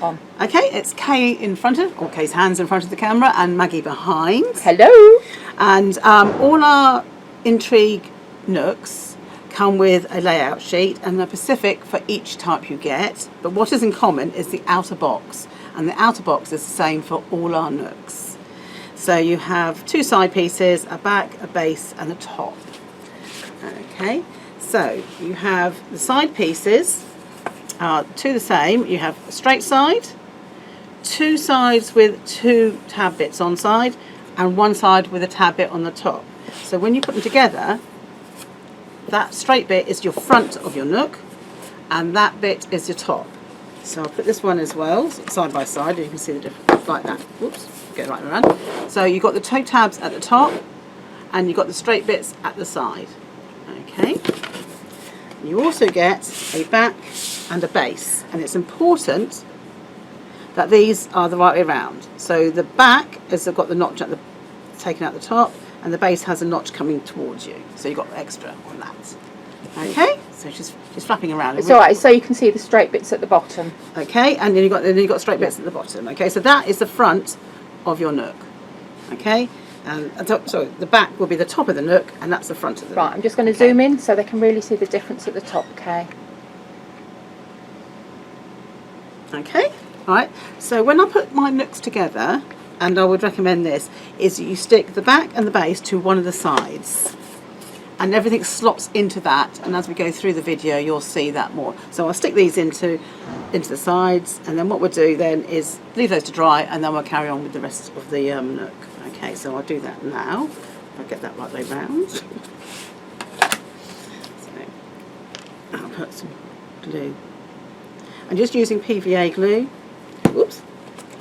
On. Okay, it's Kay in front of, or Kay's hands in front of the camera, and Maggie behind. Hello. And all our Intrigue Nooks come with a layout sheet and a specific for each type you get. But what is in common is the outer box, and the outer box is the same for all our Nooks. So you have 2 side pieces, a back, a base, and a top. Okay, so you have the side pieces. 2 the same. You have a straight side, 2 sides with 2 tab bits on side, and 1 side with a tab bit on the top. So when you put them together, that straight bit is your front of your Nook, and that bit is your top. So I'll put this one as well, side by side, and you can see the difference like that. Whoops, get right around. So you've got the 2 tabs at the top, and you've got the straight bits at the side. Okay. You also get a back and a base, and it's important that these are the right way around. So the back has got the notch at the taken out the top, and the base has a notch coming towards you, so you've got extra on that. Okay, so she's flapping around. It's alright, so you can see the straight bits at the bottom. Okay, and then you've got straight bits at the bottom. Okay, so that is the front of your Nook. Okay, and sorry, the back will be the top of the Nook, and that's the front of the Nook. Right, I'm just going to zoom in so they can really see the difference at the top, okay? Okay, right, so when I put my Nooks together, and I would recommend this, is you stick the back and the base to one of the sides, and everything slops into that, and as we go through the video you'll see that more. So I'll stick these into the sides, and then what we'll do then is leave those to dry, and then we'll carry on with the rest of the Nook. Okay, so I'll do that now. I'll get that right way round. So I'll put some glue. I'm just using PVA glue. Whoops.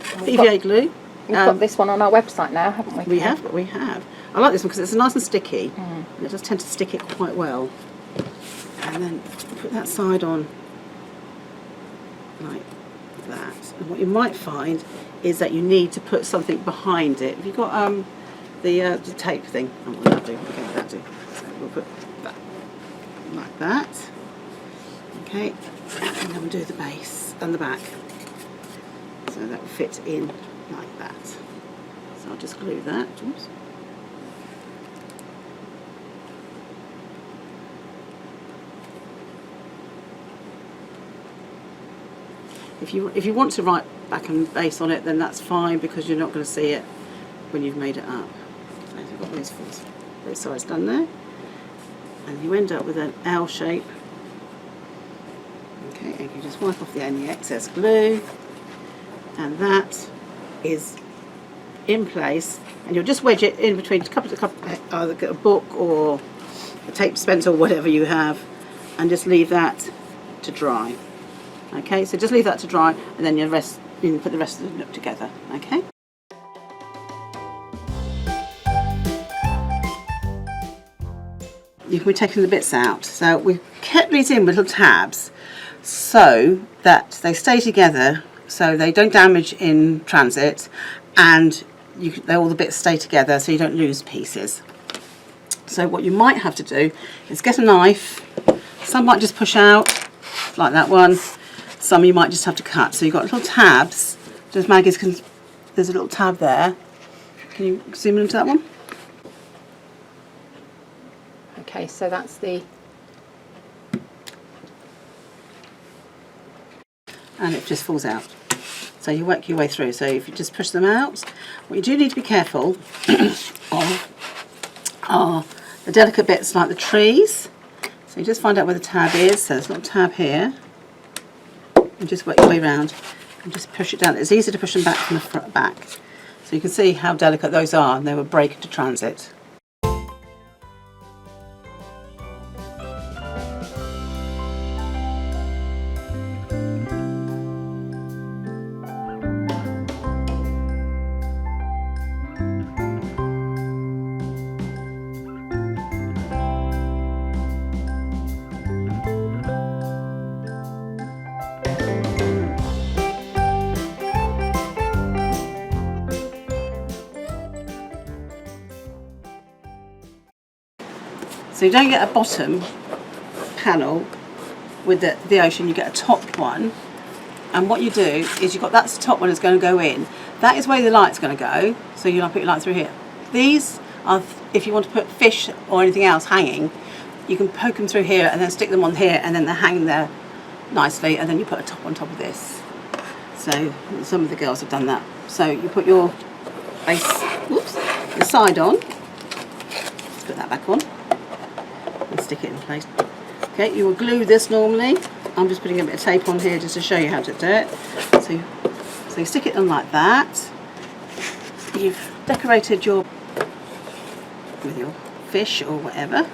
PVA glue. We've got this one on our website now, haven't we? We have. I like this one because it's nice and sticky. And it does tend to stick it quite well. And then put that side on like that. And what you might find is that you need to put something behind it. Have you got the tape thing? Oh, what will that do? Okay, that do. So we'll put that like that. Okay, and then we'll do the base and the back. So that will fit in like that. So I'll just glue that. Oops. If you want to write back and base on it, then that's fine, because you're not going to see it when you've made it up. So you've got those sides done there, and you end up with an L shape. Okay, and you just wipe off any excess glue, and that is in place. And you'll just wedge it in between a book or a tape dispenser or whatever you have, and just leave that to dry. Okay, so just leave that to dry, and then you can put the rest of the Nook together. Okay. You can be taking the bits out. So we've kept these in with little tabs so that they stay together, so they don't damage in transit, and all the bits stay together so you don't lose pieces. So what you might have to do is get a knife. Some might just push out, like that one. Some you might just have to cut. So you've got little tabs. Just Maggie's there's a little tab there. Can you zoom into that one? Okay, so that's the... And it just falls out. So you work your way through. So if you just push them out, what you do need to be careful of are the delicate bits like the trees. So you just find out where the tab is. So there's a little tab here. And just work your way around and just push it down. It's easy to push them back from the front back. So you can see how delicate those are, and they will break into transit. So you don't get a bottom panel with the ocean, you get a top one, And what you do is you've got, that's the top one that's going to go in. That is where the light's going to go. So you'll put your light through here. These are, if you want to put fish or anything else hanging, you can poke them through here and then stick them on here, and then they hang there nicely, and then you put a top on top of this. So some of the girls have done that. So you put your base, whoops, the side on. Let's put that back on and stick it in place. Okay, you will glue this normally. I'm just putting a bit of tape on here just to show you how to do it. So you stick it on like that. You've decorated your with your fish or whatever,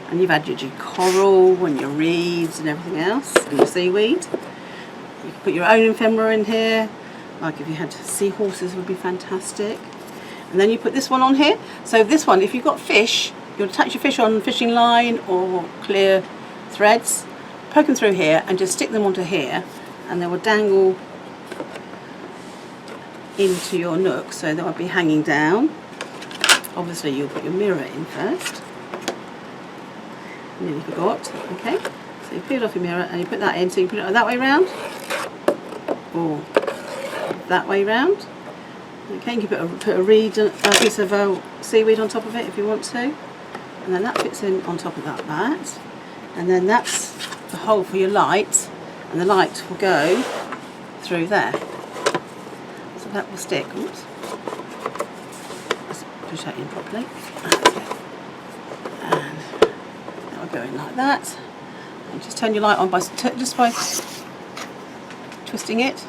and you've added your coral and your reeds and everything else, and your seaweed. You can put your own ephemera in here, like if you had seahorses would be fantastic. And then you put this one on here. So this one, if you've got fish, you'll attach your fish on fishing line or clear threads, poke them through here and just stick them onto here, and they will dangle into your nook, so they won't be hanging down. Obviously you'll put your mirror in first. Nearly forgot. Okay, so you peel off your mirror and you put that in, so you put it that way round or that way round. Okay, you can put a reed, a piece of seaweed on top of it if you want to, and then that fits in on top of that, and then that's the hole for your light, and the light will go through there. So that will stick. Oops. Let's push that in properly. And that will go in like that. And just turn your light on by just by twisting it.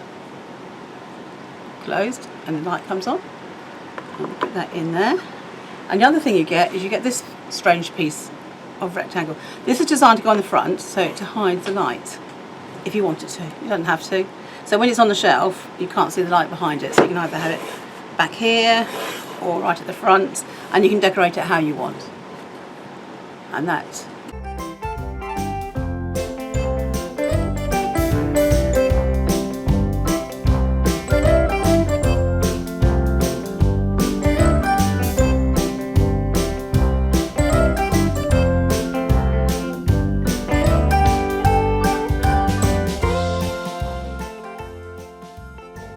Closed, and the light comes on. And we'll put that in there. And the other thing you get is you get this strange piece of rectangle. This is designed to go on the front, so to hide the light if you wanted to. You don't have to. So when it's on the shelf, you can't see the light behind it, so you can either have it back here or right at the front, and you can decorate it how you want. And that